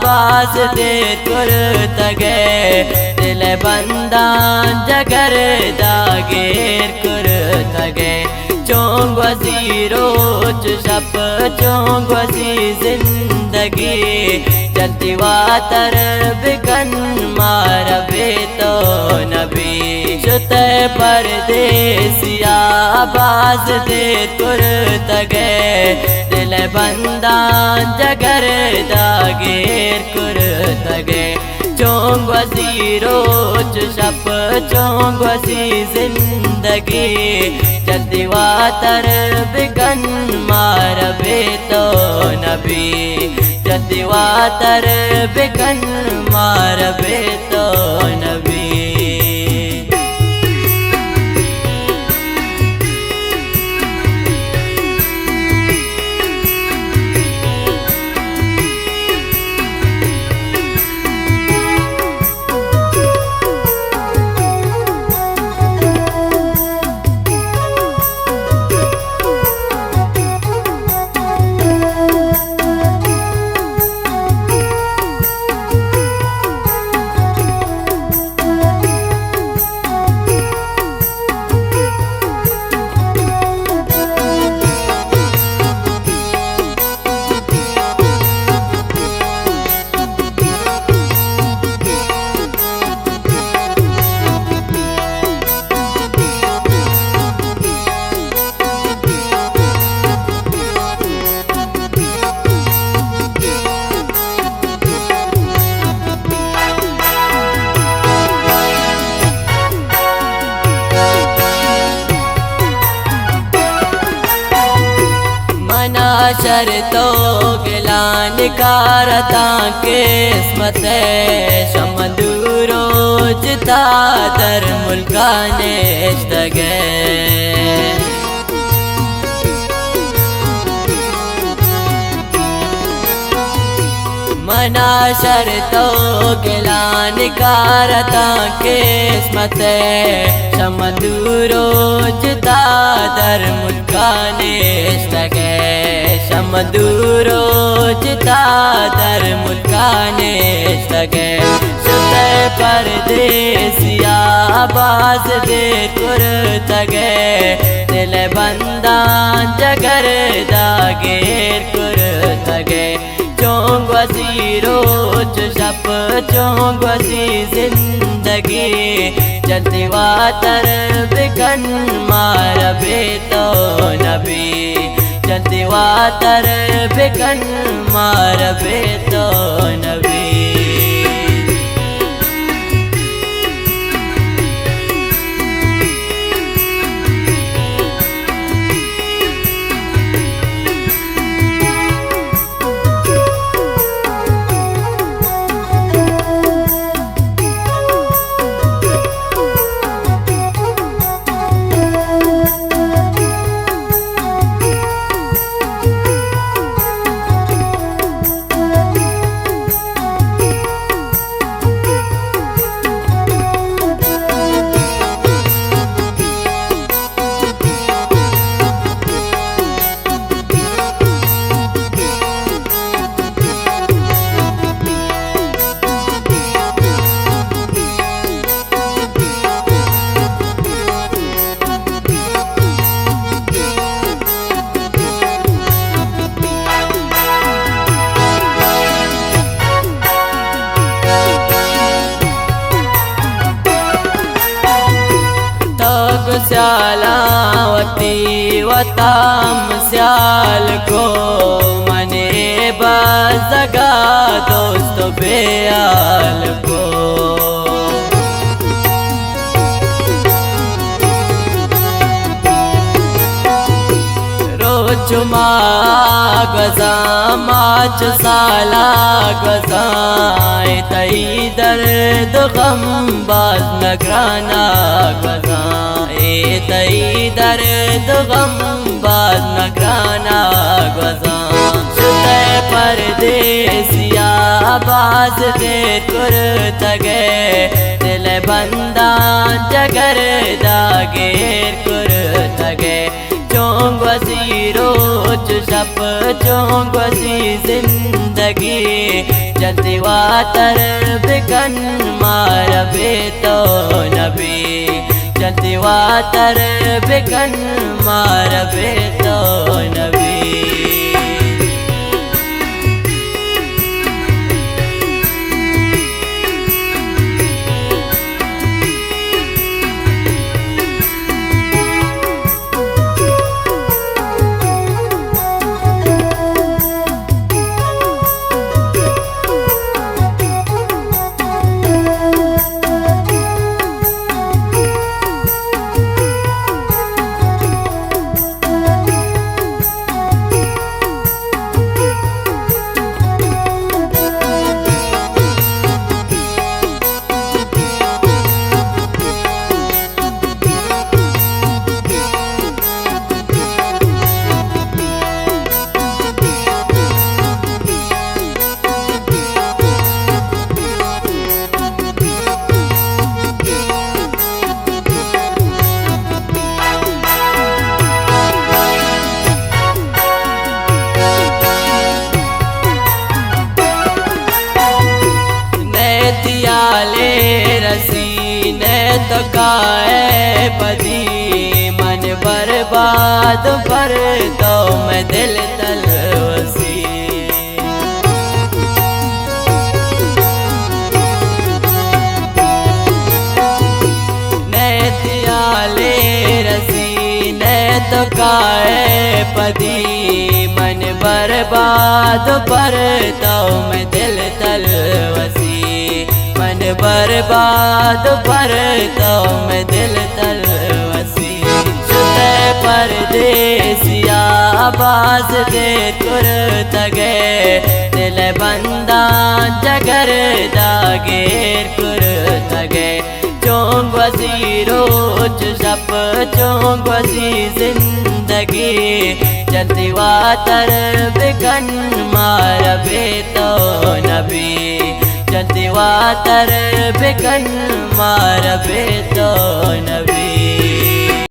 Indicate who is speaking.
Speaker 1: बाज दे कुर्तगे दिल बंदान जगर दागेर कुर्तगे चोंग वजीरोच शप चोंग वजी जिंदगी चलती वातर बिकन मार बेतो नबी शुते परदेसिया बाज दे कुर्तगे दिल बंदान जगर दागेर कुर्तगे चोंग वजीरोच शप चोंग वजी जिंदगी जल्दी वातर बिकन मार बेतो नबी जल्दी वातर बिकन मार बेतो नबी शर्तो गिलान कारता किस्मत शमदूरो जिता दर मुल्काने इश्तगे मना शर्तो गिलान कारता किस्मत शमदूरो जिता दर मुल्काने इश्तगे शमदूरो जिता दर मुल्काने इश्तगे शुते परदेसिया बाज दे कुर्तगे दिल बंदान जगर दागेर कुर्तगे चोंग वजीरोच शप चोंग वजी जिंदगी जल्दी वातर बिकन मार बेतो नबी जल्दी वातर बिकन मार बेतो नबी स्यालावती वताम स्याल को मने बजगा दोस्त बेयाल को रोजुमा गजा माच साला गजाए तई दर्द गम बाज नगराना गजा तई दर्द गम बाज नगराना गजा शुते परदेसिया बाज दे कुर्तगे दिल बंदान जगर दागेर कुर्तगे चोंग वजीरोच शप चोंग वजी जिंदगी जल्दी वातर बिकन मार बे तो नबी जल्दी वातर बिकन मार बे तो नबी रसीने तो काए पदी मन बर्बाद पर तो मैं दिल तलवसी नैतियाले रसीने तो काए पदी मन बर्बाद पर तो मैं दिल तलवसी मन बर्बाद पर तो मैं दिल तलवसी शुते परदेसिया आवाज दे तुर तगे दिल बंदा जगर दागेर कुर तगे चोंग वसी रोज शप चोंग वसी जिंदगी जल्दी वातर बिकन मार बे तो नबी जल्दी वातर बिकन मार बे तो नबी